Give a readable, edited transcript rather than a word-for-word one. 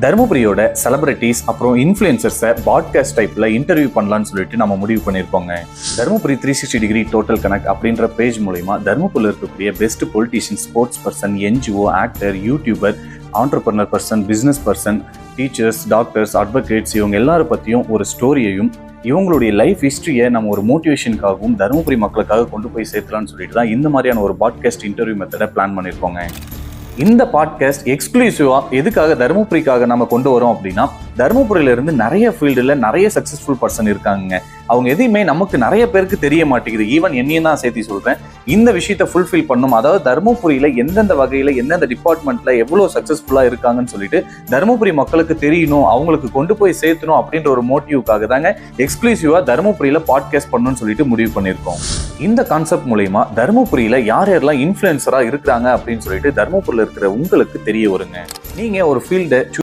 தருமபுரியோட celebrities அப்புறம் இன்ஃப்ளூயன்சர்ஸை podcast டைப்ல interview பண்ணலாம்னு சொல்லிட்டு நம்ம முடிவு பண்ணியிருக்கோங்க. தருமபுரி 360 டிகிரி டோட்டல் கனெக்ட் அப்படின்ற பேஜ் மூலமா தருமபுரியில் இருக்கக்கூடிய best politician, sports person, NGO, actor, YouTuber, entrepreneur person, business person, teachers, doctors, advocates இவங்க எல்லாரும் பற்றியும் ஒரு ஸ்டோரியையும் இவங்களுடைய லைஃப் ஹிஸ்ட்ரியை நம்ம ஒரு மோட்டிவேஷனுக்காகவும் தருமபுரி மக்களுக்காக கொண்டு போய் சேர்த்தலாம்னு சொல்லிட்டு தான் இந்த மாதிரியான ஒரு பாட்காஸ்ட் இன்டர்வியூ மெத்தடை பிளான் பண்ணியிருக்கோங்க. இந்த பாட்காஸ்ட் எக்ஸ்க்ளூசிவா எதுக்காக தருமபுரிக்காக நம்ம கொண்டு வரோம் அப்படின்னா, தருமபுரியில இருந்து நிறைய ஃபீல்டுல நிறைய சக்சஸ்ஃபுல் பர்சன் இருக்காங்க. அவங்க எதையுமே நமக்கு நிறைய பேருக்கு தெரிய மாட்டேங்குது. ஈவன் என்னையும் தான் சேர்த்து சொல்றேன். இந்த விஷயத்தை ஃபுல்ஃபில் பண்ணும், அதாவது தருமபுரியில எந்தெந்த வகையில எந்தெந்த டிபார்ட்மெண்ட்ல எவ்வளவு சக்சஸ்ஃபுல்லா இருக்காங்கன்னு சொல்லிட்டு தருமபுரி மக்களுக்கு தெரியணும், அவங்களுக்கு கொண்டு போய் சேர்த்தணும் அப்படின்ற ஒரு மோட்டிவ்காக தாங்க எக்ஸ்க்ளூசிவா தருமபுரியில பாட்காஸ்ட் பண்ணணும்னு சொல்லிட்டு முடிவு பண்ணியிருக்கோம். இந்த கான்செப்ட் மூலமா தருமபுரியில யார் யாரெல்லாம் இன்ஃப்ளூயன்சரா இருக்கிறாங்க அப்படின்னு சொல்லிட்டு தருமபுரியில இருக்கிற உங்களுக்கு தெரிய வருங்க. நீங்க ஒரு ஃபீல்டை